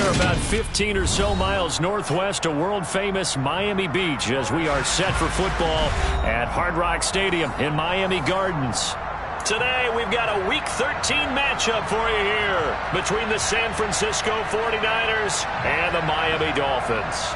We're about 15 or so miles northwest of world-famous Miami Beach as we are set for football at Hard Rock Stadium in Miami Gardens. Today, we've got a Week 13 matchup for you here between the San Francisco 49ers and the Miami Dolphins.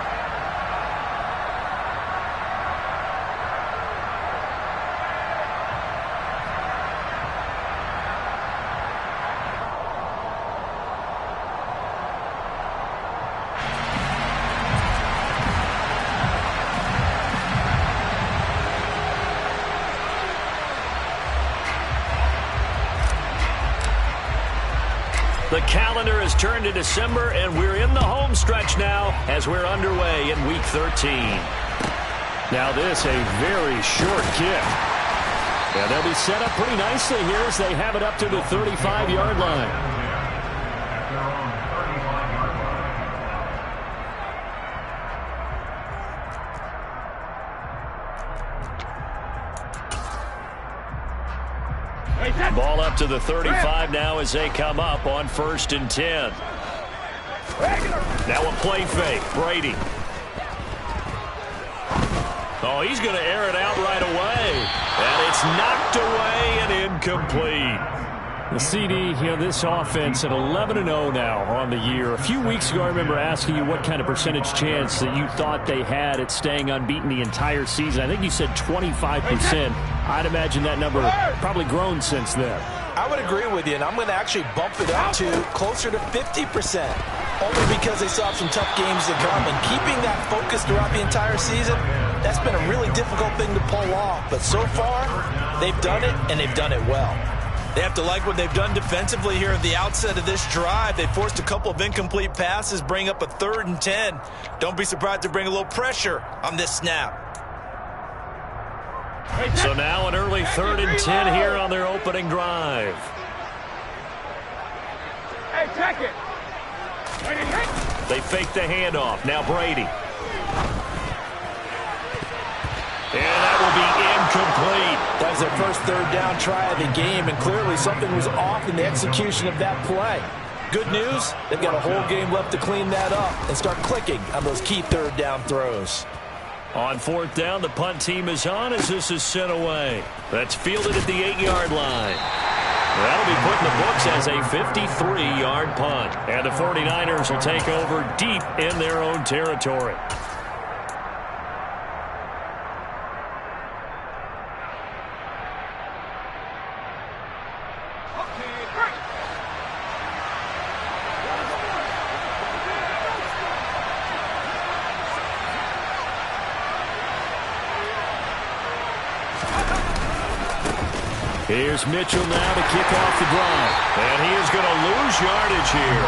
The calendar has turned to December, and we're in the home stretch now as we're underway in Week 13. Now this, a very short kick. And they'll be set up pretty nicely here as they have it up to the 35-yard line. Ball up to the 35 now as they come up on 1st and 10. Now a play fake. Brady. Oh, he's going to air it out right away. And it's knocked away and incomplete. The CD, this offense at 11-0 now on the year. A few weeks ago, I remember asking you what kind of percentage chance that you thought they had at staying unbeaten the entire season. I think you said 25%. I'd imagine that number probably grown since then. I would agree with you, and I'm going to actually bump it up to closer to 50%. Only because they still have some tough games to come. And keeping that focus throughout the entire season, that's been a really difficult thing to pull off. But so far, they've done it, and they've done it well. They have to like what they've done defensively here at the outset of this drive. They forced a couple of incomplete passes, bring up a 3rd and 10. Don't be surprised to bring a little pressure on this snap. So now an early 3rd and 10 here on their opening drive. Hey, check it. They fake the handoff. Now Brady. And that will be incomplete. That was their first 3rd down try of the game, and clearly something was off in the execution of that play. Good news, they've got a whole game left to clean that up and start clicking on those key 3rd down throws. On 4th down, the punt team is on as this is sent away. That's fielded at the 8-yard line. That'll be put in the books as a 53-yard punt. And the 49ers will take over deep in their own territory. Here's Mitchell now to kick off the drive. And he is going to lose yardage here.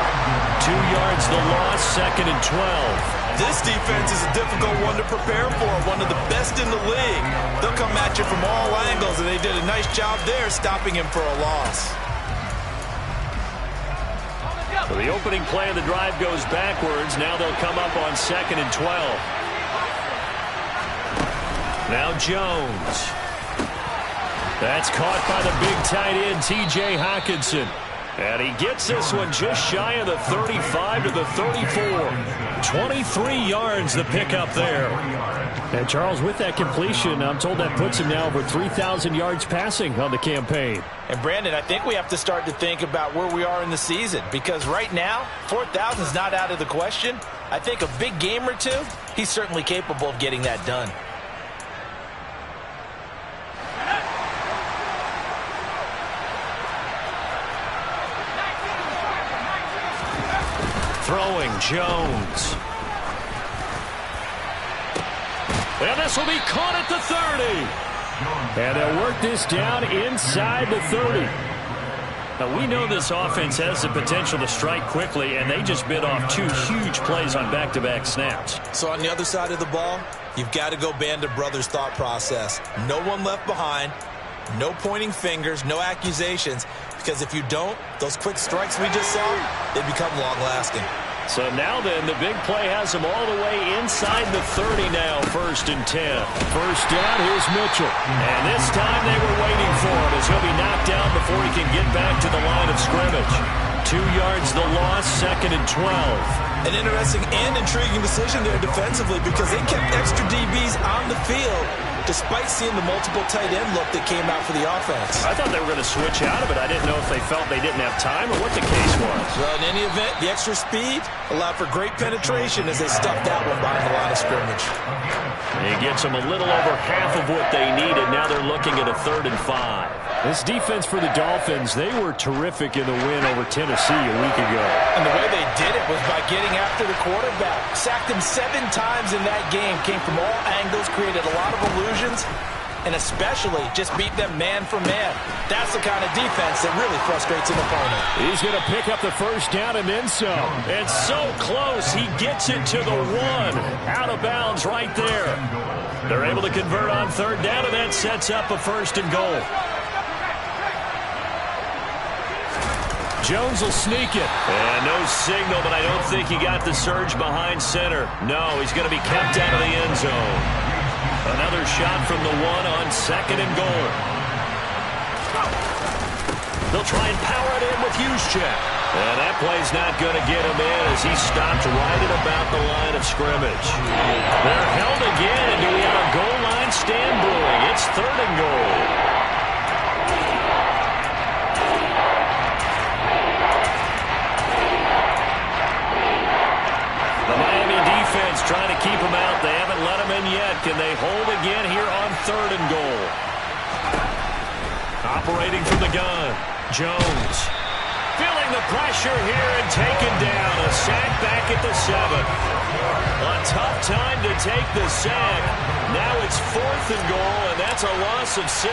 2 yards the loss, 2nd and 12. This defense is a difficult one to prepare for, one of the best in the league. They'll come at you from all angles, and they did a nice job there stopping him for a loss. So the opening play of the drive goes backwards. Now they'll come up on 2nd and 12. Now Jones. That's caught by the big tight end, T.J. Hockenson. And he gets this one just shy of the 35 to the 34. 23 yards the pickup there. And Charles, with that completion, I'm told that puts him now over 3,000 yards passing on the campaign. And Brandon, I think we have to start to think about where we are in the season, because right now, 4,000 is not out of the question. I think a big game or two, he's certainly capable of getting that done. Throwing Jones. And this will be caught at the 30. And they'll work this down inside the 30. Now, we know this offense has the potential to strike quickly, and they just bit off 2 huge plays on back-to-back snaps. So on the other side of the ball, you've got to go Band of Brothers thought process. No one left behind, no pointing fingers, no accusations. Because if you don't, those quick strikes we just saw, they become long-lasting. So now then, the big play has them all the way inside the 30 now, 1st and 10. First down, here's Mitchell. And this time they were waiting for him as he'll be knocked down before he can get back to the line of scrimmage. 2 yards the loss, 2nd and 12. An interesting and intriguing decision there defensively because they kept extra DBs on the field despite seeing the multiple tight end look that came out for the offense. I thought they were going to switch out of it. I didn't know if they felt they didn't have time or what the case was. Well, in any event, the extra speed allowed for great penetration as they stuffed that one behind the line of scrimmage. He gets them a little over half of what they needed. Now they're looking at a 3rd and 5. This defense for the Dolphins, they were terrific in the win over Tennessee a week ago. And the way they did it was by getting after the quarterback. Sacked him 7 times in that game. Came from all angles, created a lot of illusions, and especially just beat them man for man. That's the kind of defense that really frustrates an opponent. He's going to pick up the first down and then some. And so close, he gets it to the 1. Out of bounds right there. They're able to convert on 3rd down, and that sets up a 1st and goal. Jones will sneak it. And no signal, but I don't think he got the surge behind center. No, he's going to be kept out of the end zone. Another shot from the 1 on 2nd and goal. They'll try and power it in with Juszczyk. And that play's not going to get him in as he stopped right at about the line of scrimmage. They're held again, and do we have a goal line stand brewing? It's 3rd and goal. The Miami defense trying to keep him out. They haven't let him in yet. Can they hold again here on 3rd and goal? Operating from the gun, Jones. Feeling the pressure here and taken down. A sack back at the 7. A tough time to take the sack. Now it's 4th and goal, and that's a loss of 6.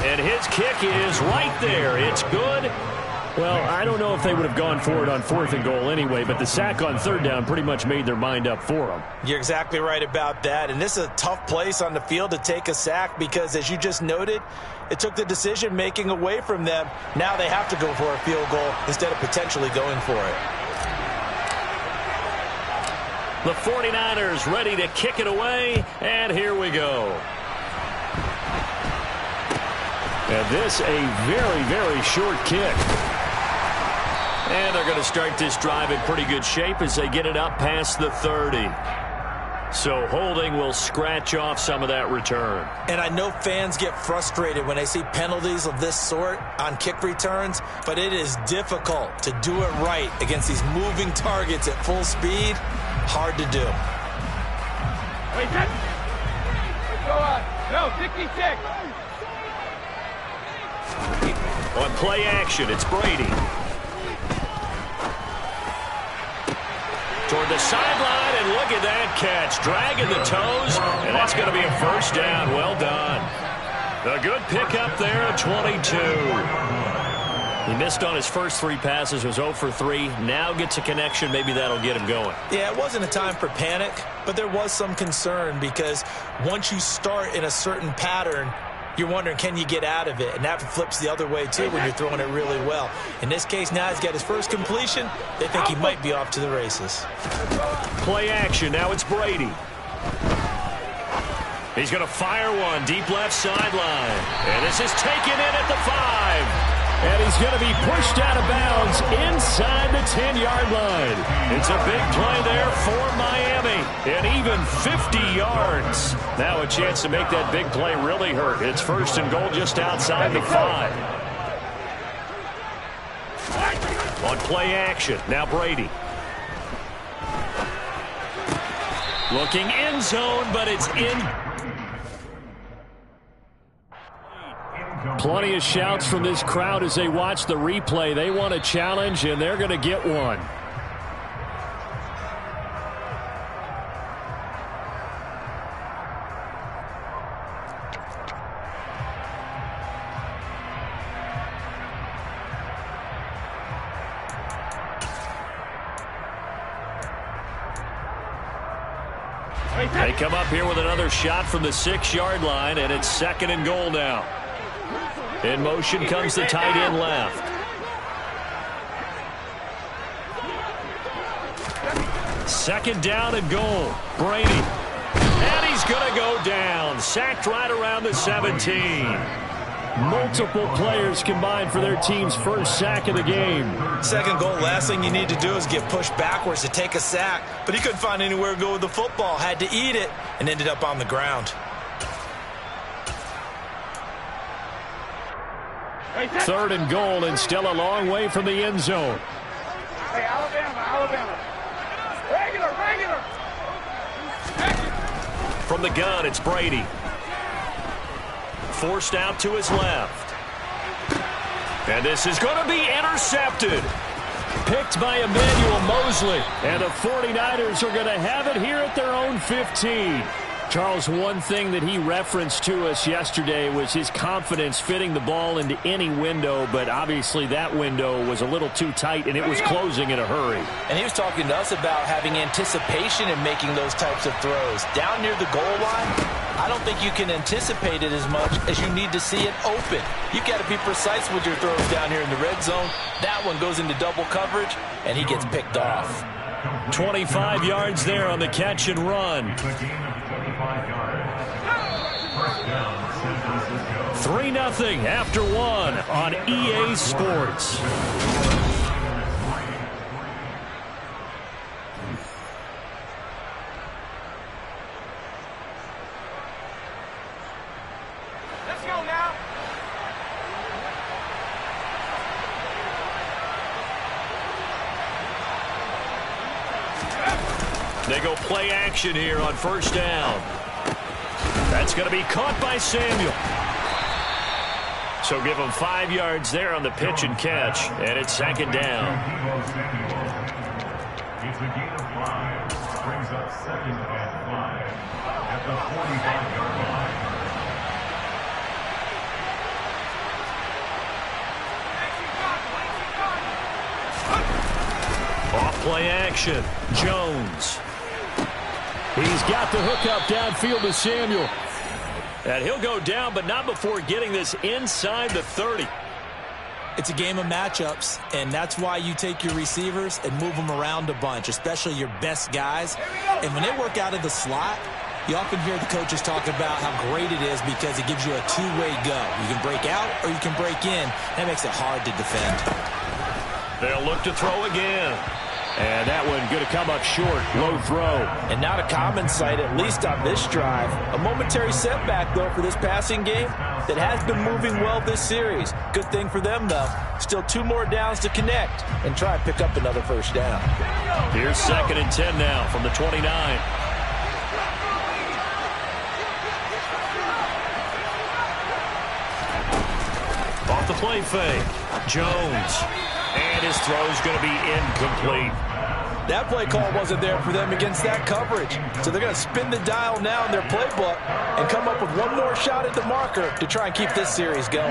And his kick is right there. It's good. Well, I don't know if they would have gone for it on 4th and goal anyway, but the sack on 3rd down pretty much made their mind up for them. You're exactly right about that, and this is a tough place on the field to take a sack because, as you just noted, it took the decision-making away from them. Now they have to go for a field goal instead of potentially going for it. The 49ers ready to kick it away, and here we go. And this a very, very short kick. And they're going to start this drive in pretty good shape as they get it up past the 30. So holding will scratch off some of that return. And I know fans get frustrated when they see penalties of this sort on kick returns, but it is difficult to do it right against these moving targets at full speed. Hard to do. Wait, go on. No, 66. On play action, it's Brady. Toward the sideline, and look at that catch. Dragging the toes, and that's going to be a 1st down. Well done. A good pickup there at 22. He missed on his first 3 passes, was 0 for 3. Now gets a connection. Maybe that'll get him going. Yeah, it wasn't a time for panic, but there was some concern because once you start in a certain pattern, you're wondering, can you get out of it? And that flips the other way, too, when you're throwing it really well. In this case, now he's got his first completion. They think he might be off to the races. Play action. Now it's Brady. He's going to fire one deep left sideline. And this is taken in at the 5. And he's going to be pushed out of bounds inside the 10-yard line. It's a big play there for Miami. And even 50 yards. Now a chance to make that big play really hurt. It's 1st and goal just outside the 5. On play action, now Brady. Looking end zone, but it's in. Plenty of shouts from this crowd as they watch the replay. They want a challenge, and they're going to get one. They come up here with another shot from the 6-yard line, and it's 2nd and goal now. In motion comes the tight end left. Second down and goal. Brady. And he's going to go down. Sacked right around the 17. Multiple players combined for their team's first sack of the game. Second goal, last thing you need to do is get pushed backwards to take a sack. But he couldn't find anywhere to go with the football. Had to eat it and ended up on the ground. Third and goal, and still a long way from the end zone. Hey, Alabama. Regular. From the gun, it's Brady. Forced out to his left. And this is going to be intercepted. Picked by Emmanuel Mosley. And the 49ers are going to have it here at their own 15. Charles, one thing that he referenced to us yesterday was his confidence fitting the ball into any window, but obviously that window was a little too tight, and it was closing in a hurry. And he was talking to us about having anticipation in making those types of throws. Down near the goal line, I don't think you can anticipate it as much as you need to see it open. You've got to be precise with your throws down here in the red zone. That one goes into double coverage, and he gets picked off. 25 yards there on the catch and run. 3-0 after one on EA Sports. Let's go now. They go play action here on first down. That's going to be caught by Samuel. So give him 5 yards there on the pitch and catch, and it's second down. It's a gain of 5. Brings up second and 5 at the 45-yard line. Off play action. Jones. He's got the hook up downfield to Samuel. And he'll go down, but not before getting this inside the 30. It's a game of matchups, and that's why you take your receivers and move them around a bunch, especially your best guys. And when they work out of the slot, you often hear the coaches talk about how great it is because it gives you a two-way go. You can break out or you can break in. That makes it hard to defend. They'll look to throw again. And that one going to come up short. Low throw. And not a common sight, at least on this drive. A momentary setback, though, for this passing game that has been moving well this series. Good thing for them, though. Still 2 more downs to connect and try and pick up another first down. Here's second and 10 now from the 29. Off the play fake. Jones. And his throw's going to be incomplete. That play call wasn't there for them against that coverage. So they're going to spin the dial now in their playbook and come up with one more shot at the marker to try and keep this series going.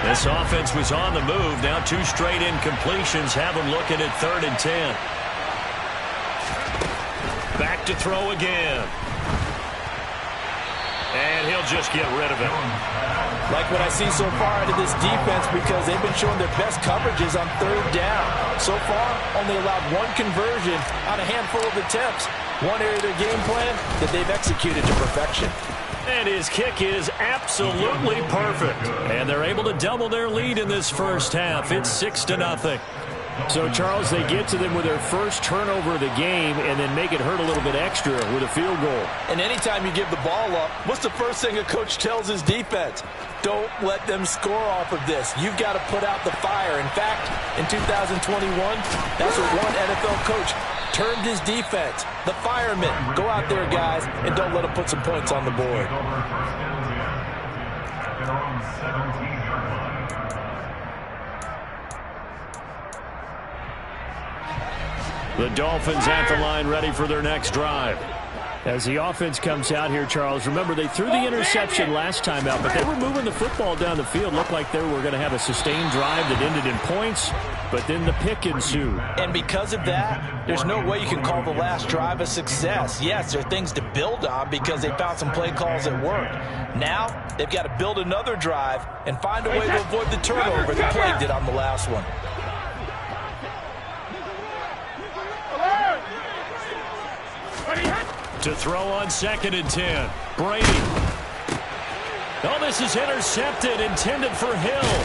This offense was on the move. Now 2 straight incompletions have them looking at 3rd and 10. Back to throw again. And he'll just get rid of it. Like what I see so far out of this defense because they've been showing their best coverages on 3rd down. So far, only allowed 1 conversion on a handful of attempts. One area of their game plan that they've executed to perfection. And his kick is absolutely perfect. And they're able to double their lead in this first half. It's 6-0. So, Charles, they get to them with their first turnover of the game and then make it hurt a little bit extra with a field goal. And anytime you give the ball up, what's the first thing a coach tells his defense? Don't let them score off of this. You've got to put out the fire. In fact, in 2021, that's what one NFL coach termed his defense. The firemen. Go out there, guys, and don't let them put some points on the board. The Dolphins at the line ready for their next drive. As the offense comes out here, Charles, remember they threw the interception last time out, but they were moving the football down the field. Looked like they were going to have a sustained drive that ended in points, but then the pick ensued. And because of that, there's no way you can call the last drive a success. Yes, there are things to build on because they found some play calls that worked. Now, they've got to build another drive and find a way to avoid the turnover that plagued it on the last one. To throw on 2nd and 10. Brady. Oh, this is intercepted, intended for Hill.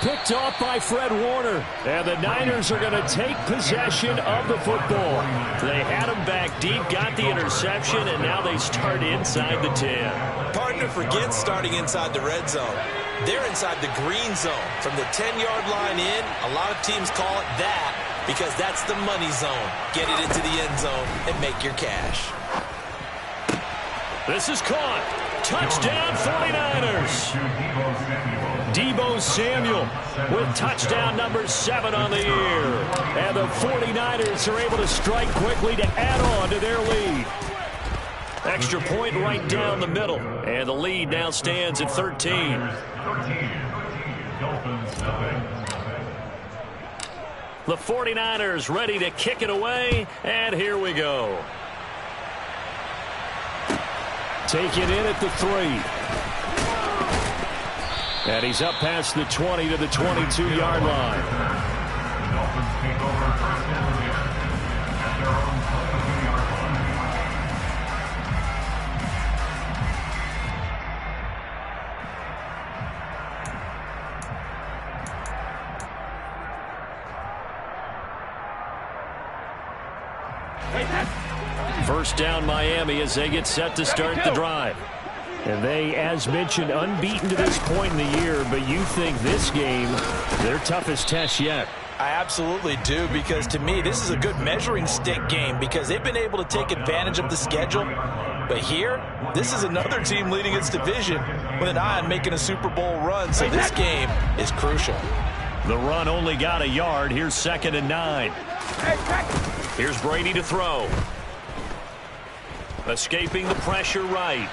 Picked off by Fred Warner. And the Niners are going to take possession of the football. They had him back deep, got the interception, and now they start inside the 10. Partner forgets starting inside the red zone. They're inside the green zone. From the 10-yard line in, a lot of teams call it that because that's the money zone. Get it into the end zone and make your cash. This is caught. Touchdown 49ers. Deebo Samuel with touchdown number 7 on the year. And the 49ers are able to strike quickly to add on to their lead. Extra point right down the middle. And the lead now stands at 13. The 49ers ready to kick it away. And here we go. Take it in at the 3. And he's up past the 20 to the 22-yard line. The Dolphins take over 1st and 10 at their own 22-yard line. First down Miami as they get set to start the drive. And they, as mentioned, unbeaten to this point in the year, but you think this game, their toughest test yet. I absolutely do, because to me, this is a good measuring stick game because they've been able to take advantage of the schedule. But here, this is another team leading its division with an eye on making a Super Bowl run, so this game is crucial. The run only got a yard. Here's 2nd and 9. Here's Brady to throw. Escaping the pressure right.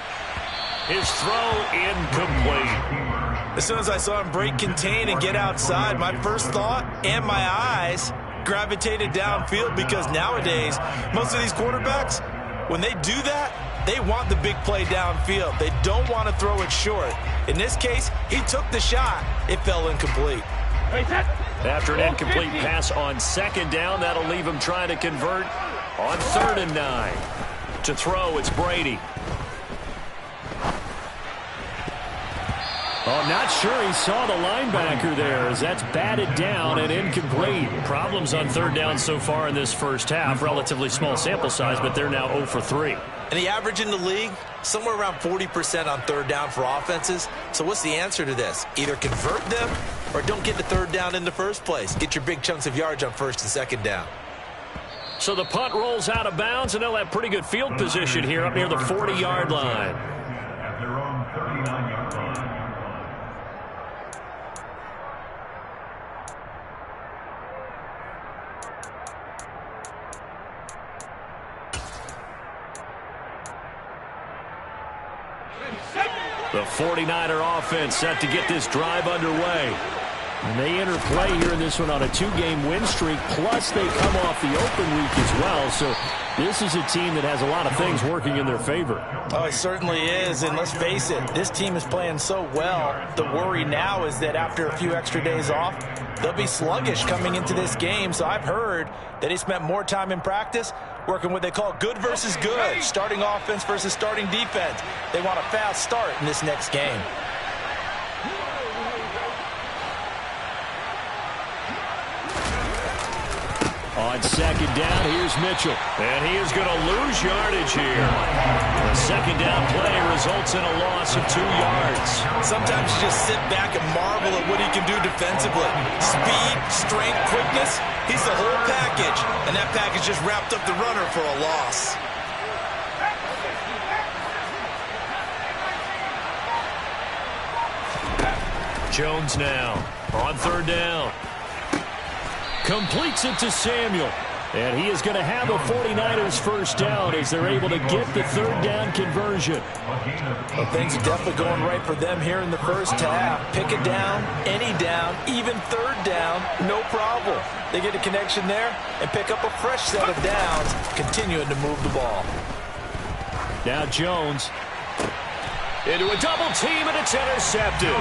His throw incomplete. As soon as I saw him break contain and get outside, my first thought and my eyes gravitated downfield because nowadays, most of these quarterbacks, when they do that, they want the big play downfield. They don't want to throw it short. In this case, he took the shot. It fell incomplete. After an incomplete pass on 2nd down, that'll leave him trying to convert on 3rd and 9. To throw, it's Brady. Oh, I'm not sure he saw the linebacker there as that's batted down and incomplete. Problems on 3rd down so far in this first half. Relatively small sample size, but they're now 0 for 3. And the average in the league, somewhere around 40% on 3rd down for offenses. So what's the answer to this? Either convert them or don't get the 3rd down in the first place. Get your big chunks of yards on 1st and 2nd down. So the punt rolls out of bounds, and they'll have pretty good field position here up near the 40-yard line. At their own 39-yard line. The 49er offense set to get this drive underway. And they enter play here in this one on a 2-game win streak, plus they come off the open week as well. So this is a team that has a lot of things working in their favor. Oh, it certainly is, and let's face it, this team is playing so well. The worry now is that after a few extra days off, they'll be sluggish coming into this game. So I've heard that they spent more time in practice working what they call good versus good, starting offense versus starting defense. They want a fast start in this next game. On 2nd down, here's Mitchell. And he is going to lose yardage here. The 2nd down play results in a loss of 2 yards. Sometimes you just sit back and marvel at what he can do defensively. Speed, strength, quickness, he's the whole package. And that package just wrapped up the runner for a loss. Jones now on 3rd down. Completes it to Samuel. And he is going to have a 49ers first down as they're able to get the third down conversion. Well, things are definitely going right for them here in the first half. Pick it down, any down, even third down, no problem. They get a connection there and pick up a fresh set of downs, continuing to move the ball. Now Jones into a double team, and it's intercepted.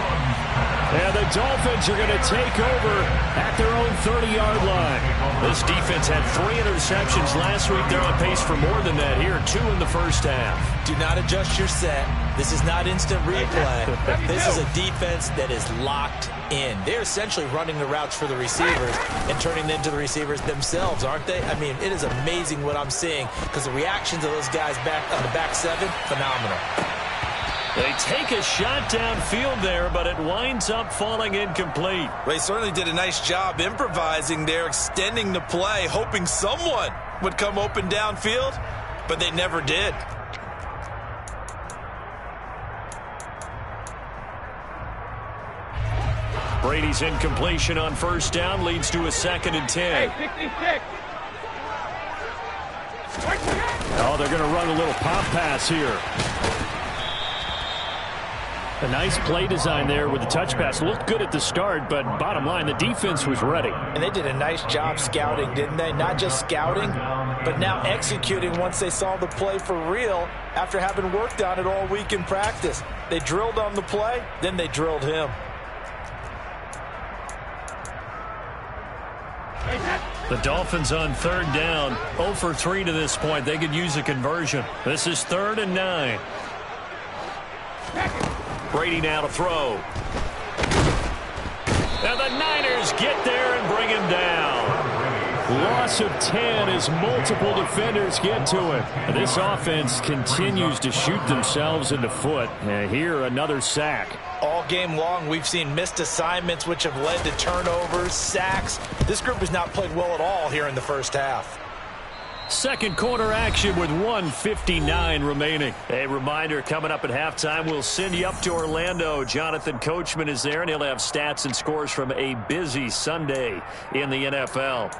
And the Dolphins are going to take over at their own 30-yard line. This defense had 3 interceptions last week. They're on pace for more than that here, 2 in the first half. Do not adjust your set. This is not instant replay. This is a defense that is locked in. They're essentially running the routes for the receivers and turning them into the receivers themselves, aren't they? I mean, it is amazing what I'm seeing because the reactions of those guys back on the back 7, phenomenal. They take a shot downfield there, but it winds up falling incomplete. They certainly did a nice job improvising there, extending the play, hoping someone would come open downfield, but they never did. Brady's incompletion on first down leads to a 2nd and 10. Hey, 66. Oh, they're going to run a little pop pass here. A nice play design there with the touch pass. Looked good at the start, but bottom line, the defense was ready. And they did a nice job scouting, didn't they? Not just scouting, but now executing once they saw the play for real after having worked on it all week in practice. They drilled on the play, then they drilled him. The Dolphins on third down, 0 for 3 to this point. They could use a conversion. This is 3rd and 9. Brady now to throw. And the Niners get there and bring him down. Loss of 10 as multiple defenders get to him. This offense continues to shoot themselves in the foot. And here, another sack. All game long, we've seen missed assignments, which have led to turnovers, sacks. This group has not played well at all here in the first half. Second quarter action with 1:59 remaining. A reminder, coming up at halftime, we'll send you up to Orlando. Jonathan Coachman is there, and he'll have stats and scores from a busy Sunday in the NFL.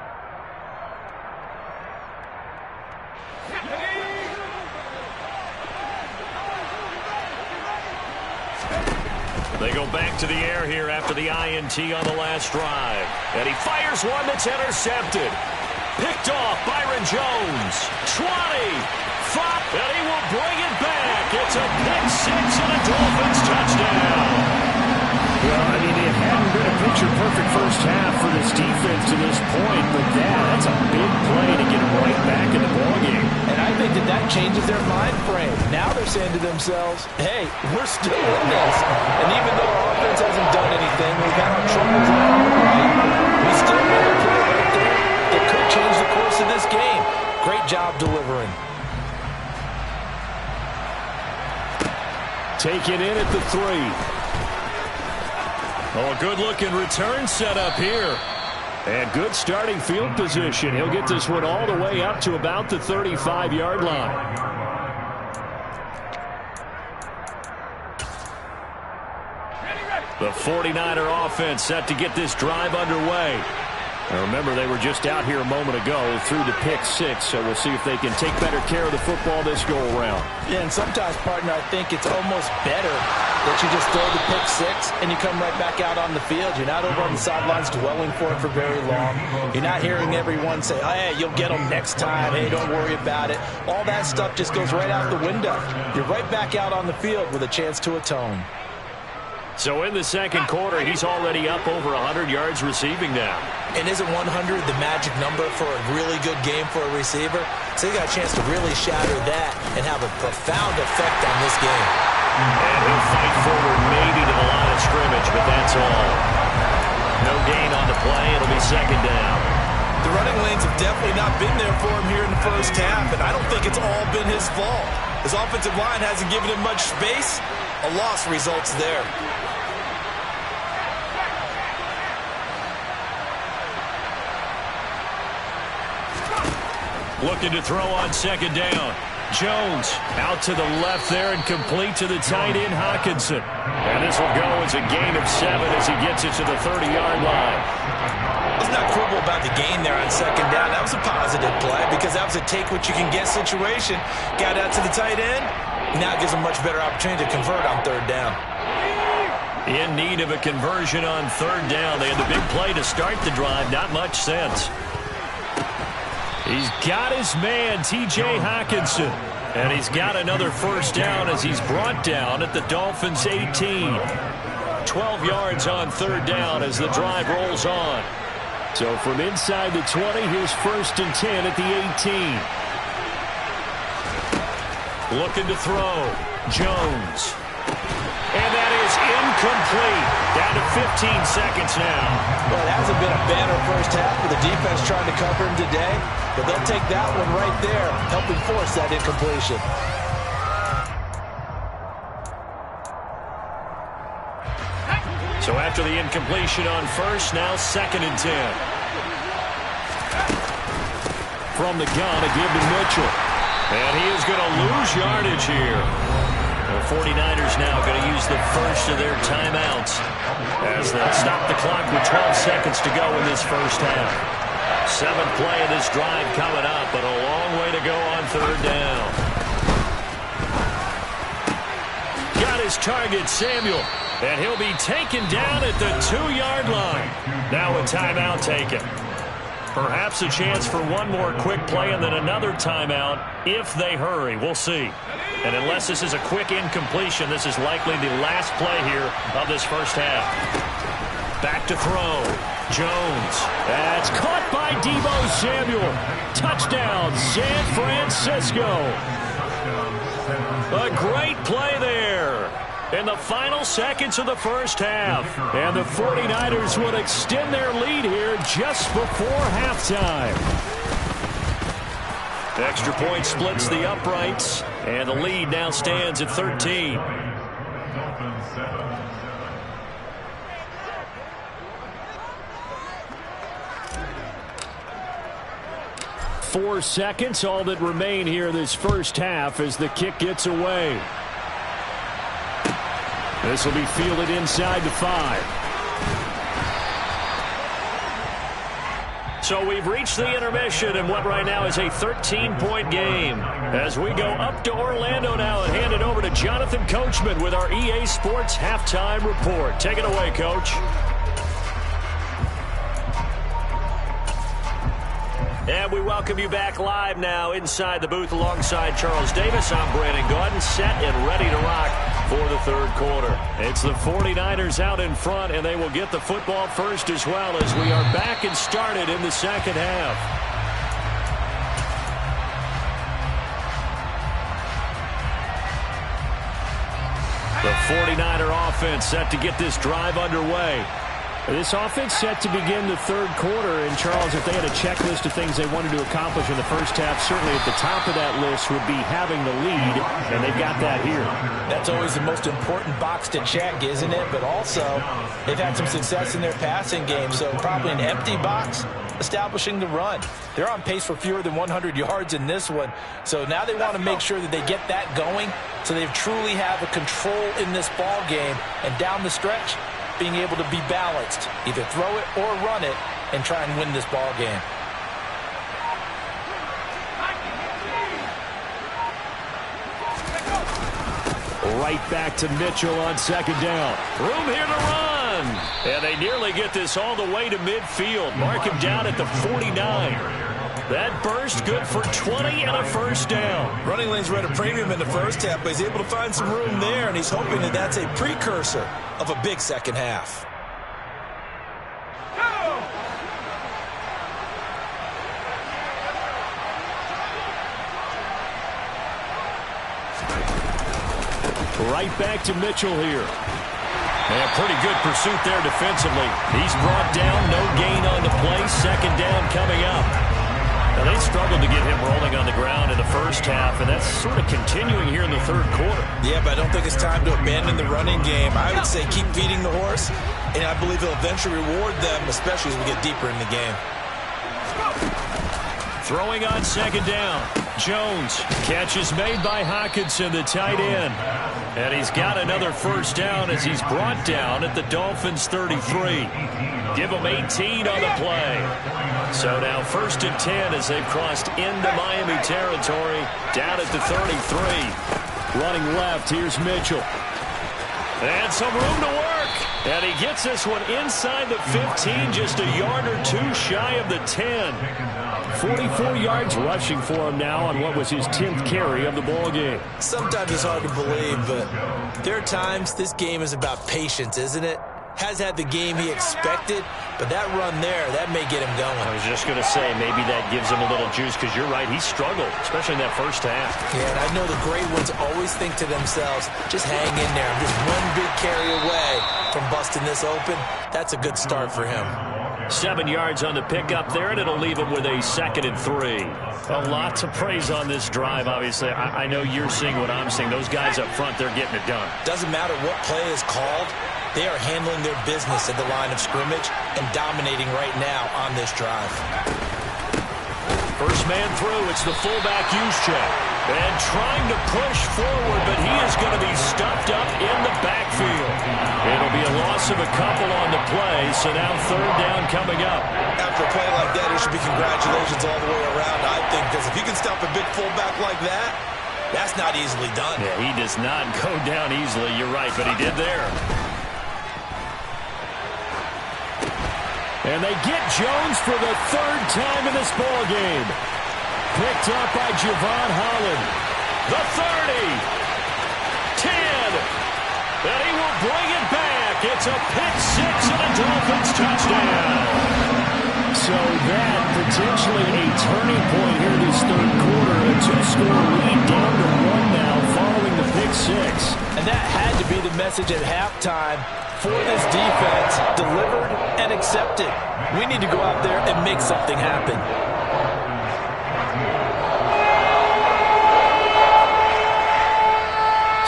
They go back to the air here after the INT on the last drive. And he fires one that's intercepted. Picked off Byron Jones. 20. 5. And he will bring it back. It's a pick 6 and a Dolphins touchdown. Well, I mean, it hadn't been a picture-perfect first half for this defense to this point, but that's a big play to get right back in the ballgame. And I think that changes their mind frame. Now they're saying to themselves, hey, we're still in this. And even though our offense hasn't done anything, we've had our troubles on our own right, we still have a play right there that could change the course of this game. Great job delivering. Taken in at the 3. Oh, good-looking return setup here. And good starting field position. He'll get this one all the way up to about the 35-yard line. The 49er offense set to get this drive underway. Now remember, they were just out here a moment ago through the pick 6, so we'll see if they can take better care of the football this go-around. Yeah, and sometimes, partner, I think it's almost better that you just throw the pick 6 and you come right back out on the field. You're not over on the sidelines dwelling for it for very long. You're not hearing everyone say, hey, you'll get them next time. Hey, don't worry about it. All that stuff just goes right out the window. You're right back out on the field with a chance to atone. So in the second quarter, he's already up over 100 yards receiving now. And isn't 100 the magic number for a really good game for a receiver? So he got a chance to really shatter that and have a profound effect on this game. And he'll fight forward maybe to the line of scrimmage, but that's all. No gain on the play. It'll be second down. The running lanes have definitely not been there for him here in the first half, and I don't think it's all been his fault. His offensive line hasn't given him much space. A loss results there. Looking to throw on second down. Jones out to the left there and complete to the tight end Hockenson. And this will go as a gain of 7 as he gets it to the 30-yard line. It's not quibble about the gain there on second down. That was a positive play because that was a take-what-you-can-get situation. Got out to the tight end. Now gives them much better opportunity to convert on third down. In need of a conversion on third down. They had the big play to start the drive. Not much sense. He's got his man, T.J. Hockenson. And he's got another first down as he's brought down at the Dolphins' 18. 12 yards on third down as the drive rolls on. So from inside the 20, here's 1st and 10 at the 18. Looking to throw. Jones. And that is incomplete. Down to 15 seconds now. Well, it hasn't been a banner first half with the defense trying to cover him today. But they'll take that one right there, helping force that incompletion. So after the incompletion on first, now 2nd and 10. From the gun, a give to Mitchell. And he is going to lose yardage here. The 49ers now going to use the first of their timeouts as they'll stop the clock with 12 seconds to go in this first half. 7th play of this drive coming up, but a long way to go on third down. Got his target, Samuel, and he'll be taken down at the 2-yard line. Now a timeout taken. Perhaps a chance for one more quick play and then another timeout if they hurry. We'll see. And unless this is a quick incompletion, this is likely the last play here of this first half. Back to throw. Jones. That's caught by Deebo Samuel. Touchdown, San Francisco. A great play there in the final seconds of the first half. And the 49ers will extend their lead here just before halftime. Extra point splits the uprights, and the lead now stands at 13. 4 seconds, all that remain here this first half as the kick gets away. This will be fielded inside the 5. So we've reached the intermission in what right now is a 13-point game. As we go up to Orlando now and hand it over to Jonathan Coachman with our EA Sports Halftime Report. Take it away, Coach. And we welcome you back live now inside the booth alongside Charles Davis. I'm Brandon Gaudin, set and ready to rock for the third quarter. It's the 49ers out in front, and they will get the football first as well as we are back and started in the second half. The 49er offense set to get this drive underway. This offense set to begin the third quarter, and Charles, if they had a checklist of things they wanted to accomplish in the first half, certainly at the top of that list would be having the lead, and they've got that here. That's always the most important box to check, isn't it? But also, they've had some success in their passing game, so probably an empty box, establishing the run. They're on pace for fewer than 100 yards in this one, so now they want to make sure that they get that going so they truly have a control in this ball game, and down the stretch, being able to be balanced, either throw it or run it, and try and win this ball game. Right back to Mitchell on second down. Room here to run. And they nearly get this all the way to midfield. Mark him down at the 49. That burst good for 20 and a first down. Running lanes were at a premium in the first half, but he's able to find some room there, and he's hoping that that's a precursor of a big second half. Right back to Mitchell here. And pretty good pursuit there defensively. He's brought down, no gain on the play. Second down coming up. Now, they struggled to get him rolling on the ground in the first half, and that's sort of continuing here in the third quarter. Yeah, but I don't think it's time to abandon the running game. I would say keep feeding the horse, and I believe he'll eventually reward them, especially as we get deeper in the game. Throwing on second down. Jones. Catch is made by Hockenson, the tight end. And he's got another first down as he's brought down at the Dolphins' 33. Give him 18 on the play. So now 1st and 10 as they've crossed into Miami territory, down at the 33. Running left, here's Mitchell. And some room to work. And he gets this one inside the 15, just a yard or two shy of the 10. 44 yards rushing for him now on what was his 10th carry of the ball game. Sometimes it's hard to believe, but there are times this game is about patience, isn't it? Has had the game he expected, but that run there, that may get him going. I was just going to say, maybe that gives him a little juice, because you're right, he struggled, especially in that first half. Yeah, and I know the great ones always think to themselves, just hang in there. I'm just one big carry away from busting this open. That's a good start for him. 7 yards on the pickup there, and it'll leave him with a 2nd and 3. A lot to praise on this drive, obviously. I know you're seeing what I'm seeing. Those guys up front, they're getting it done. Doesn't matter what play is called. They are handling their business at the line of scrimmage and dominating right now on this drive. First man through, it's the fullback Juszczyk. And trying to push forward, but he is going to be stuffed up in the backfield. It'll be a loss of a couple on the play, so now 3rd down coming up. After a play like that, there should be congratulations all the way around, I think, because if you can stop a big fullback like that, that's not easily done. Yeah, he does not go down easily, you're right, but he did there. And they get Jones for the 3rd time in this ball game. Picked up by Javon Holland. The 30. 10. And he will bring it back. It's a pick 6 and a Dolphins touchdown. So that potentially a turning point here this 3rd quarter. A 2-score lead down to 1 now following the pick 6. And that had to be the message at halftime for this defense. Delivered and accepted. We need to go out there and make something happen.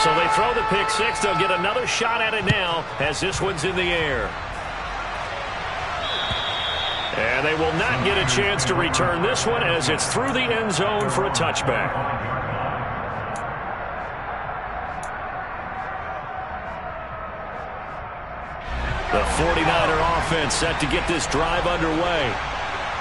So they throw the pick 6. They'll get another shot at it now as this one's in the air. And they will not get a chance to return this one as it's through the end zone for a touchback. The 49er offense set to get this drive underway.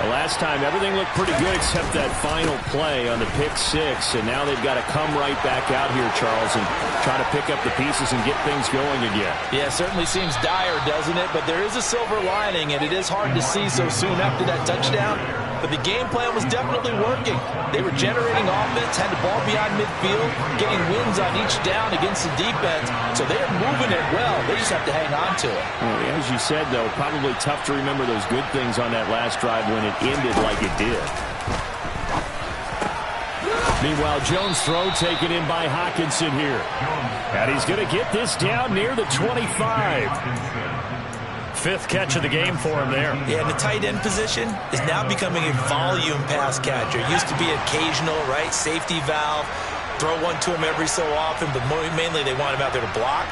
The last time, everything looked pretty good except that final play on the pick 6. And now they've got to come right back out here, Charles, and try to pick up the pieces and get things going again. Yeah, it certainly seems dire, doesn't it? But there is a silver lining, and it is hard to see so soon after that touchdown. But the game plan was definitely working. They were generating offense, had the ball beyond midfield, getting wins on each down against the defense. So they're moving it well. They just have to hang on to it. Well, as you said, though, probably tough to remember those good things on that last drive when it ended like it did. Meanwhile, Jones' throw taken in by Hockenson here. And he's going to get this down near the 25. 5th catch of the game for him there. Yeah, and the tight end position is now becoming a volume pass catcher. It used to be occasional, right? Safety valve. Throw one to him every so often, but mainly they want him out there to block.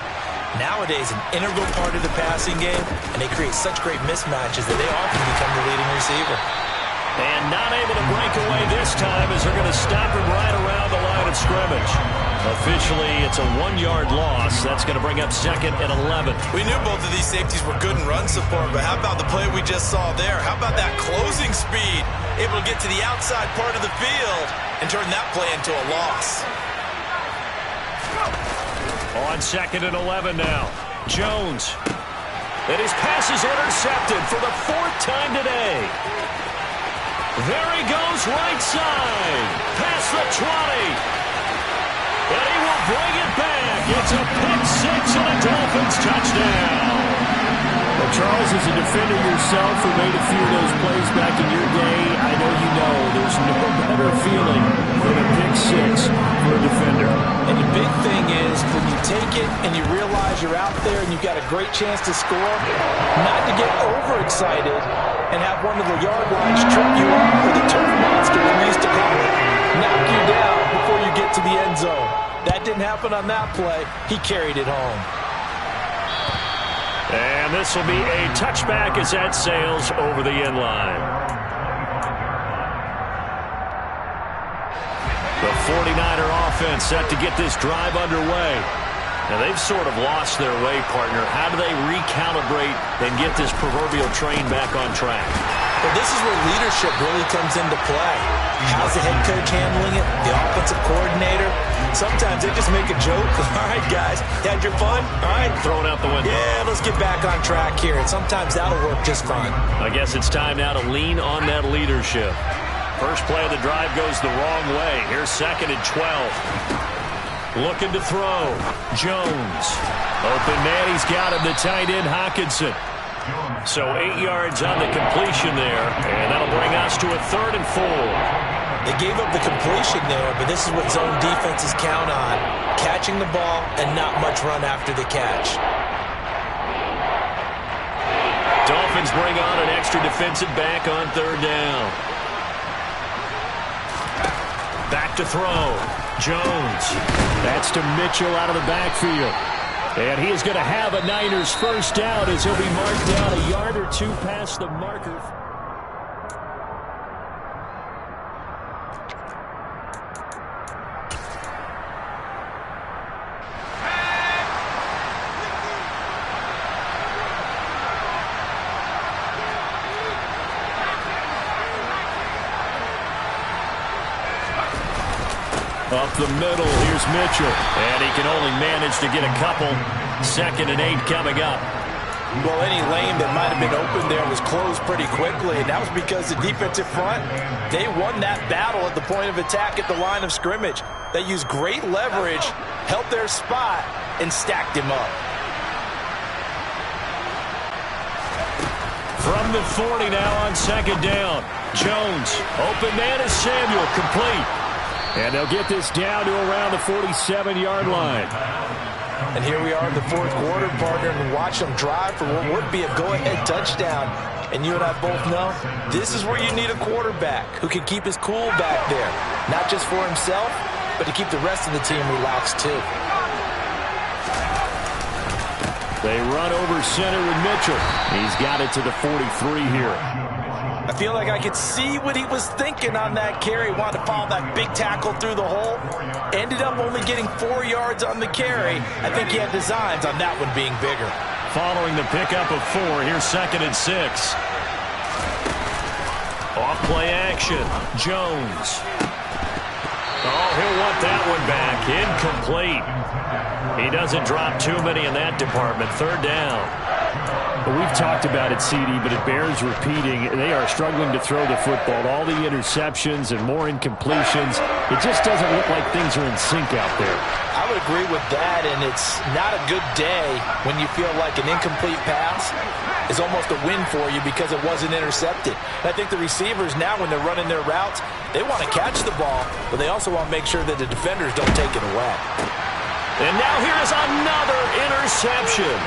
Nowadays, an integral part of the passing game, and they create such great mismatches that they often become the leading receiver. And not able to break away this time as they're going to stop him right around the line of scrimmage. Officially, it's a 1-yard loss. That's going to bring up 2nd and 11. We knew both of these safeties were good in run support, but how about the play we just saw there? How about that closing speed? Able to get to the outside part of the field and turn that play into a loss. On 2nd and 11 now. Jones. And his pass is intercepted for the 4th time today. There he goes, right side. Past the 20. And he will bring it back. It's a pick 6 and a Dolphins touchdown. Well, Charles, as a defender yourself who made a few of those plays back in your day, I know you know there's no better feeling than a pick 6 for a defender. And the big thing is when you take it and you realize you're out there and you've got a great chance to score, not to get overexcited and have one of the yard lines trip you up, or the turf monster we used to call it, knock you down before you get to the end zone. That didn't happen on that play. He carried it home. And this will be a touchback as that sails over the end line. The 49er offense set to get this drive underway. Now, they've sort of lost their way, partner. How do they recalibrate and get this proverbial train back on track? Well, this is where leadership really comes into play. How's the head coach handling it? The offensive coordinator? Sometimes they just make a joke. All right, guys, you had your fun? All right. Throw it out the window. Yeah, let's get back on track here. And sometimes that'll work just fine. I guess it's time now to lean on that leadership. First play of the drive goes the wrong way. Here's 2nd and 12. Looking to throw. Jones. Open man, he's got him, the tight end, Hockenson. So 8 yards on the completion there, and that'll bring us to a 3rd and 4. They gave up the completion there, but this is what zone defenses count on. Catching the ball and not much run after the catch. Dolphins bring on an extra defensive back on 3rd down. Back to throw. Jones. That's to Mitchell out of the backfield. And he is going to have a Niners first down as he'll be marked down a yard or two past the marker. Up the middle, here's Mitchell. And he can only manage to get a couple. 2nd and 8 coming up. Well, any lane that might have been open there was closed pretty quickly, and that was because the defensive front, they won that battle at the point of attack at the line of scrimmage. They used great leverage, held their spot, and stacked him up. From the 40 now on 2nd down. Jones, open man is Samuel, complete. And they'll get this down to around the 47-yard line. And here we are in the 4th quarter, partner, and watch them drive for what would be a go-ahead touchdown. And you and I both know this is where you need a quarterback who can keep his cool back there. Not just for himself, but to keep the rest of the team relaxed too. They run over center with Mitchell. He's got it to the 43 here. I feel like I could see what he was thinking on that carry. Wanted to follow that big tackle through the hole. Ended up only getting 4 yards on the carry. I think he had designs on that one being bigger. Following the pickup of 4, here's 2nd and 6. Off play action. Jones. Oh, he'll want that one back. Incomplete. He doesn't drop too many in that department. 3rd down. Well, we've talked about it, CD, but it bears repeating. They are struggling to throw the football. All the interceptions and more incompletions. It just doesn't look like things are in sync out there. I would agree with that, and it's not a good day when you feel like an incomplete pass is almost a win for you because it wasn't intercepted. And I think the receivers now, when they're running their routes, they want to catch the ball, but they also want to make sure that the defenders don't take it away. And now here's another interception.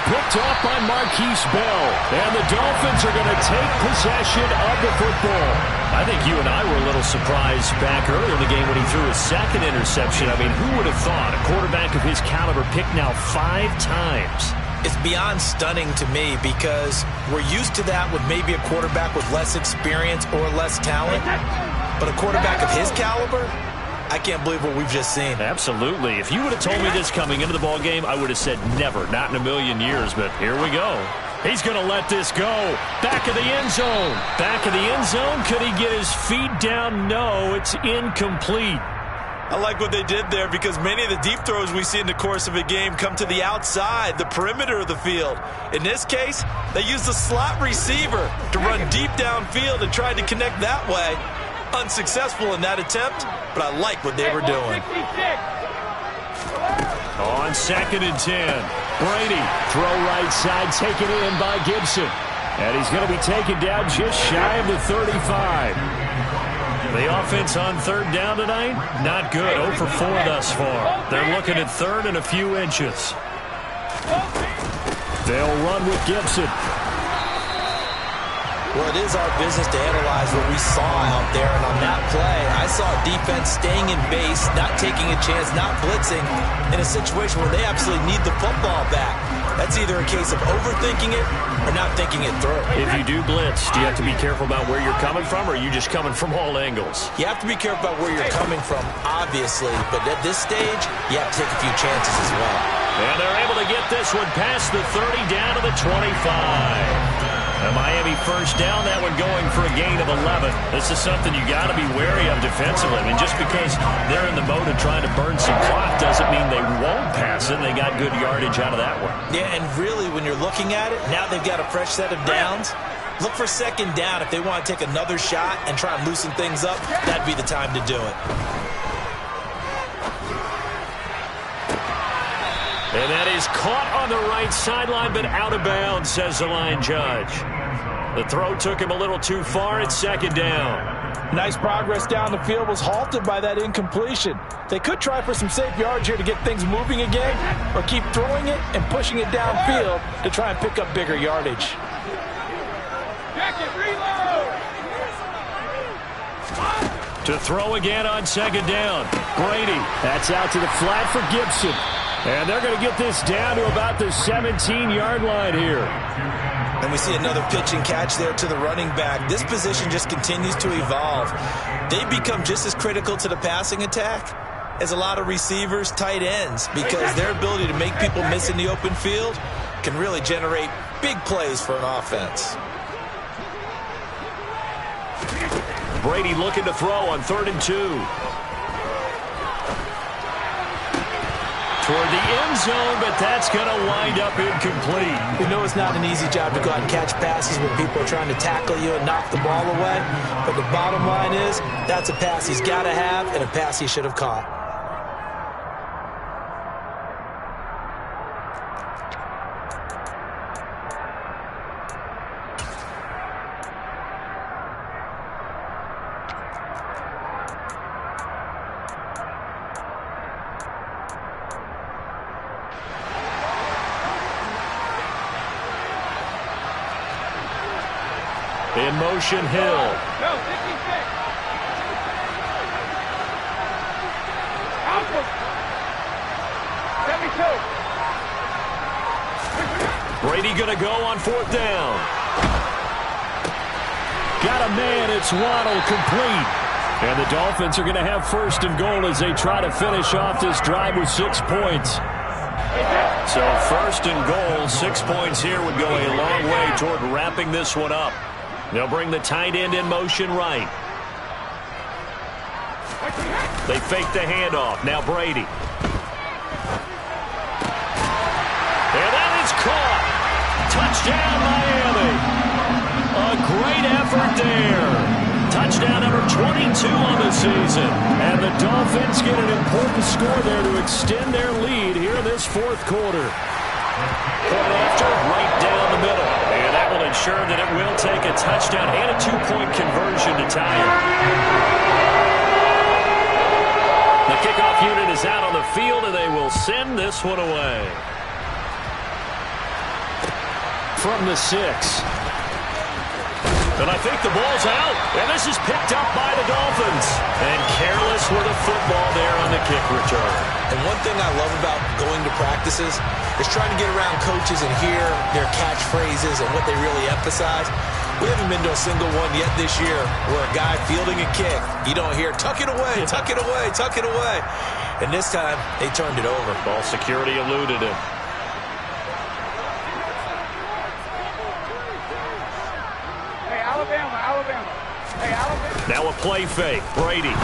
Picked off by Marquise Bell. And the Dolphins are going to take possession of the football. I think you and I were a little surprised back earlier in the game when he threw his 2nd interception. I mean, who would have thought a quarterback of his caliber picked now 5 times? It's beyond stunning to me because we're used to that with maybe a quarterback with less experience or less talent. But a quarterback of his caliber, I can't believe what we've just seen. Absolutely. If you would have told me this coming into the ball game, I would have said never, not in a million years. But here we go. He's going to let this go. Back of the end zone. Back of the end zone. Could he get his feet down? No, it's incomplete. I like what they did there because many of the deep throws we see in the course of a game come to the outside, the perimeter of the field. In this case, they used the slot receiver to run deep downfield and tried to connect that way. Unsuccessful in that attempt, but I like what they were doing. On 2nd and 10, Brady, throw right side, taken in by Gibson. And he's going to be taken down just shy of the 35. The offense on 3rd down tonight, not good. 0 for 4 thus far. They're looking at 3rd and a few inches. They'll run with Gibson. Well, it is our business to analyze what we saw out there. And on that play, I saw defense staying in base, not taking a chance, not blitzing, in a situation where they absolutely need the football back. That's either a case of overthinking it or not thinking it through. If you do blitz, do you have to be careful about where you're coming from, or are you just coming from all angles? You have to be careful about where you're coming from, obviously, but at this stage, you have to take a few chances as well. And they're able to get this one past the 30 down to the 25. A Miami first down, that one going for a gain of 11. This is something you got to be wary of defensively. I mean, just because they're in the mode of trying to burn some clock doesn't mean they won't pass it. They got good yardage out of that one. Yeah, and really, when you're looking at it, now they've got a fresh set of downs. Look for second down. If they want to take another shot and try and loosen things up, that'd be the time to do it. And that is caught on the right sideline, but out of bounds, says the line judge. The throw took him a little too far. It's second down. Nice progress down the field, was halted by that incompletion. They could try for some safe yards here to get things moving again, or keep throwing it and pushing it downfield to try and pick up bigger yardage. To throw again on second down. Brady. That's out to the flat for Gibson. And they're going to get this down to about the 17-yard line here. And we see another pitch and catch there to the running back. This position just continues to evolve. They become just as critical to the passing attack as a lot of receivers, tight ends, because their ability to make people miss in the open field can really generate big plays for an offense. Brady looking to throw on 3rd and 2. Toward the end zone, but that's going to wind up incomplete. We know it's not an easy job to go out and catch passes when people are trying to tackle you and knock the ball away. But the bottom line is, that's a pass he's got to have and a pass he should have caught. In motion, Hill. No, 56. Outward. 72. Brady going to go on 4th down. Got a man. It's Waddle, complete. And the Dolphins are going to have 1st and goal as they try to finish off this drive with 6 points. So 1st and goal, 6 points here would go a long way toward wrapping this one up. They'll bring the tight end in motion right. They fake the handoff. Now Brady. And that is caught. Touchdown, Miami. A great effort there. Touchdown number 22 on the season. And the Dolphins get an important score there to extend their lead here in this 4th quarter. Point after, right down the middle. And that will ensure that it will take a touchdown and a 2-point conversion to tie it. The kickoff unit is out on the field, and they will send this one away. From the 6. And I think the ball's out. And this is picked up by the Dolphins. And careless with a football there on the kick return. And one thing I love about going to practices is trying to get around coaches and hear their catchphrases and what they really emphasize. We haven't been to a single one yet this year where a guy fielding a kick, you don't hear, tuck it away, tuck it away, tuck it away. And this time, they turned it over. Ball security eluded him. Hey, Alabama, Alabama. Hey, Alabama. Now a play fake. Brady.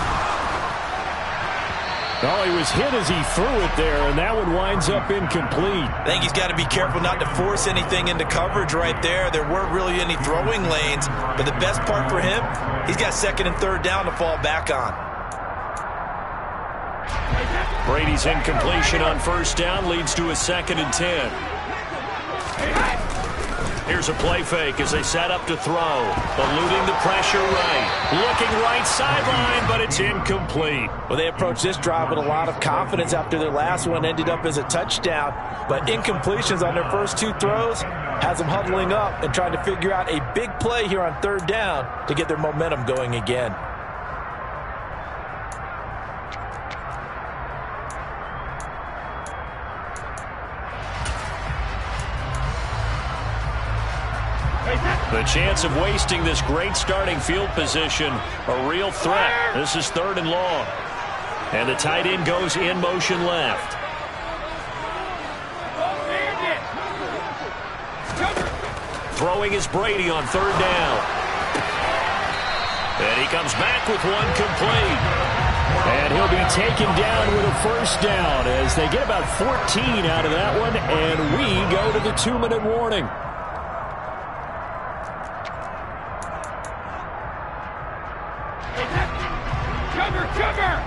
Oh, he was hit as he threw it there, and that one winds up incomplete. I think he's got to be careful not to force anything into coverage right there. There weren't really any throwing lanes, but the best part for him, he's got 2nd and 3rd down to fall back on. Brady's incompletion on 1st down leads to a 2nd and 10. Here's a play fake as they set up to throw. Eluding the pressure right. Looking right sideline, but it's incomplete. Well, they approached this drive with a lot of confidence after their last one ended up as a touchdown. But incompletions on their first 2 throws has them huddling up and trying to figure out a big play here on 3rd down to get their momentum going again. The chance of wasting this great starting field position, a real threat. This is 3rd and long. And the tight end goes in motion left. Throwing is Brady on 3rd down. And he comes back with one complete. And he'll be taken down with a 1st down as they get about 14 out of that one. And we go to the 2-minute warning. Cover!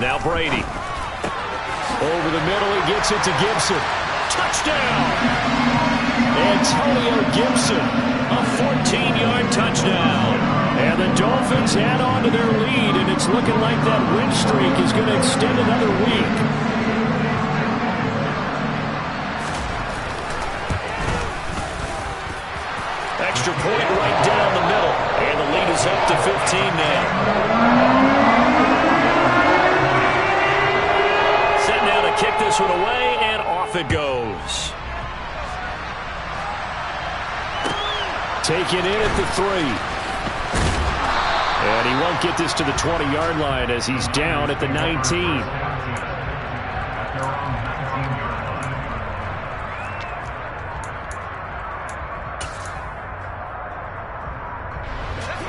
Now Brady. Over the middle, he gets it to Gibson. Touchdown! Antonio Gibson, a 14-yard touchdown. And the Dolphins add on to their lead, and it's looking like that win streak is going to extend another week. Extra point right down the middle, and the lead is up to 15 now. Kick this one away, and off it goes. Taken in at the 3. And he won't get this to the 20-yard line as he's down at the 19.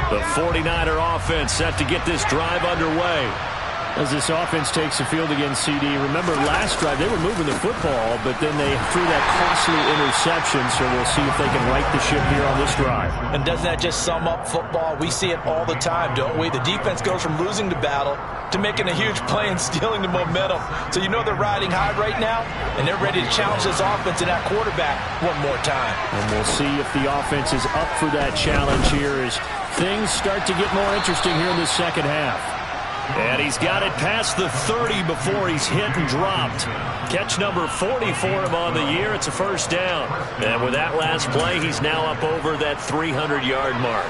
The 49er offense set to get this drive underway. As this offense takes the field against CD, remember last drive they were moving the football, but then they threw that costly interception, so we'll see if they can right the ship here on this drive. And doesn't that just sum up football? We see it all the time, don't we? The defense goes from losing the battle to making a huge play and stealing the momentum. So you know they're riding high right now, and they're ready to challenge this offense and that quarterback one more time. And we'll see if the offense is up for that challenge here as things start to get more interesting here in the second half. And he's got it past the 30 before he's hit and dropped. Catch number 40 for him on the year. It's a 1st down. And with that last play, he's now up over that 300-yard mark.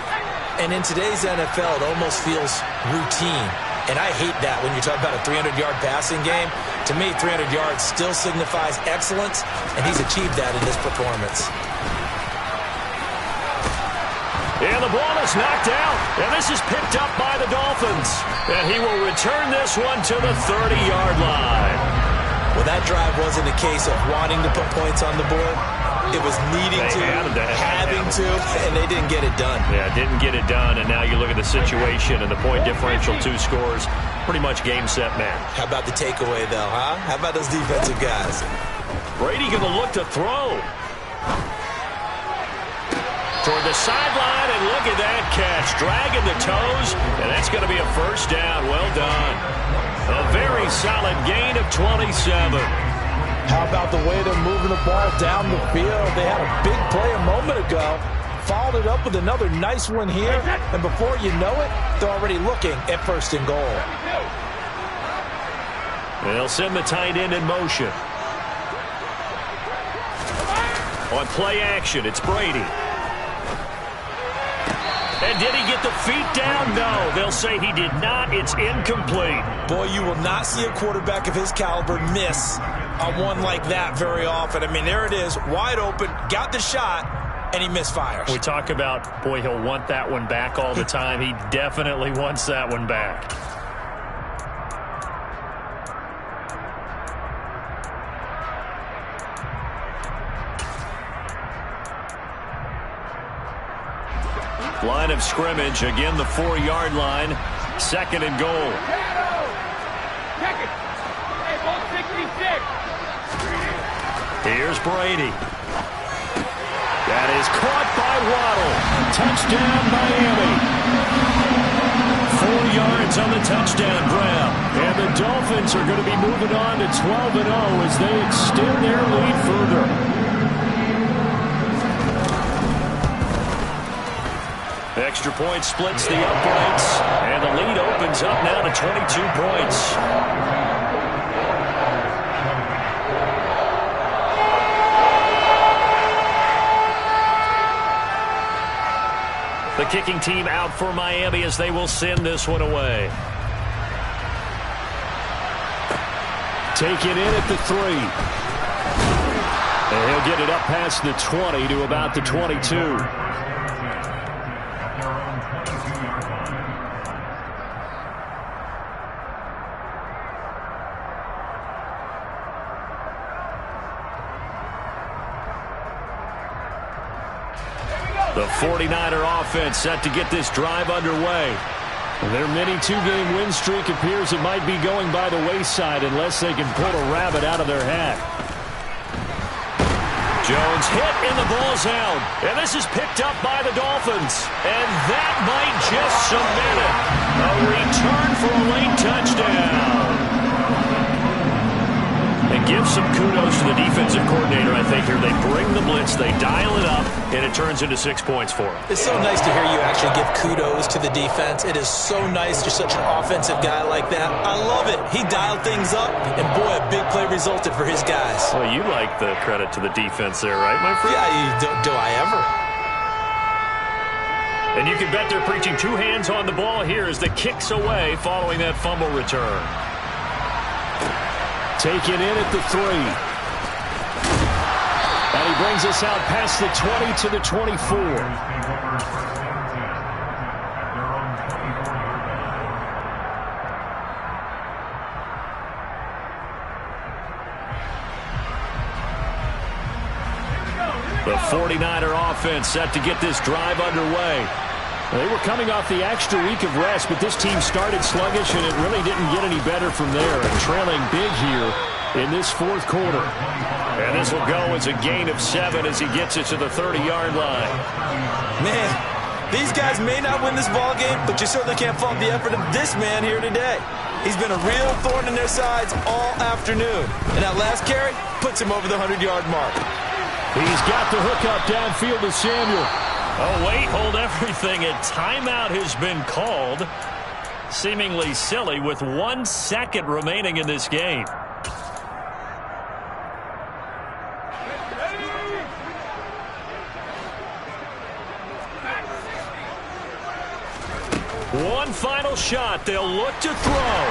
And in today's NFL, it almost feels routine. And I hate that when you talk about a 300-yard passing game. To me, 300 yards still signifies excellence, and he's achieved that in this performance. And the ball is knocked out, and this is picked up by the Dolphins. And he will return this one to the 30-yard line. Well, that drive wasn't a case of wanting to put points on the board. It was needing having to, and they didn't get it done. Yeah, didn't get it done, and now you look at the situation and the point differential, 2 scores, pretty much game, set, match. How about the takeaway, though, huh? How about those defensive guys? Brady going to look to throw. Toward the sideline, and look at that catch. Dragging the toes, and that's going to be a 1st down. Well done. A very solid gain of 27. How about the way they're moving the ball down the field? They had a big play a moment ago. Followed it up with another nice one here, and before you know it, they're already looking at 1st and goal. They'll send the tight end in motion. On play action, it's Brady. And did he get the feet down? No. They'll say he did not. It's incomplete. Boy, you will not see a quarterback of his caliber miss on one like that very often. I mean, there it is, wide open, got the shot, and he misfires. We talk about, boy, he'll want that one back all the time. He definitely wants that one back. Line of scrimmage, again the 4-yard line, 2nd and goal. Here's Brady. That is caught by Waddle. Touchdown, Miami. 4 yards on the touchdown grab. And the Dolphins are going to be moving on to 12-0 as they extend their lead further. Extra point splits the uprights, and the lead opens up now to 22 points. The kicking team out for Miami as they will send this one away. Taken in at the 3. And he'll get it up past the 20 to about the 22. The 49er offense set to get this drive underway. Their mini two-game win streak appears it might be going by the wayside unless they can pull a rabbit out of their hat. Jones hit and the ball's out. And this is picked up by the Dolphins. And that might just cement it. A return for a late touchdown. And give some kudos to the defensive coordinator, I think, here. They bring the blitz, they dial it up, and it turns into 6 points for them. It's so nice to hear you actually give kudos to the defense. It is so nice you're such an offensive guy like that. I love it. He dialed things up, and boy, a big play resulted for his guys. Well, you like the credit to the defense there, right, my friend? Yeah, do I ever? And you can bet they're preaching two hands on the ball here as the kick's away following that fumble return. Taken in at the 3. And he brings us out past the 20 to the 24. The 49er offense set to get this drive underway. They were coming off the extra week of rest, but this team started sluggish, and it really didn't get any better from there. And trailing big here in this fourth quarter. And this will go as a gain of 7 as he gets it to the 30-yard line. Man, these guys may not win this ball game, but you certainly can't fault the effort of this man here today. He's been a real thorn in their sides all afternoon. And that last carry puts him over the 100-yard mark. He's got the hook up downfield to Samuel. Oh, wait, hold everything. A timeout has been called. Seemingly silly with 1 second remaining in this game. One final shot. They'll look to throw.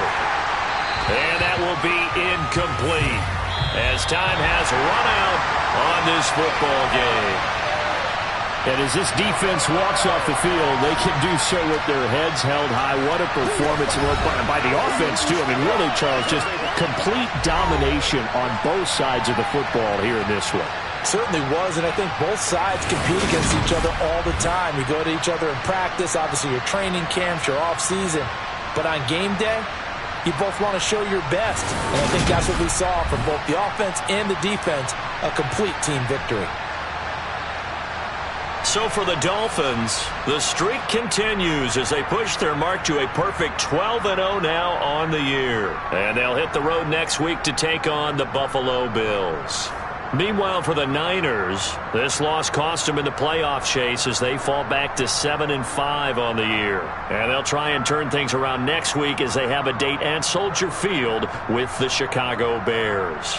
And that will be incomplete as time has run out on this football game. And as this defense walks off the field, they can do so with their heads held high. What a performance by the offense, too. I mean, really, Charles, just complete domination on both sides of the football here in this one. Certainly was, and I think both sides compete against each other all the time. You go to each other in practice, obviously your training camps, your off-season. But on game day, you both want to show your best. And I think that's what we saw from both the offense and the defense, a complete team victory. So for the Dolphins, the streak continues as they push their mark to a perfect 12-0 now on the year. And they'll hit the road next week to take on the Buffalo Bills. Meanwhile, for the Niners, this loss cost them in the playoff chase as they fall back to 7-5 on the year. And they'll try and turn things around next week as they have a date at Soldier Field with the Chicago Bears.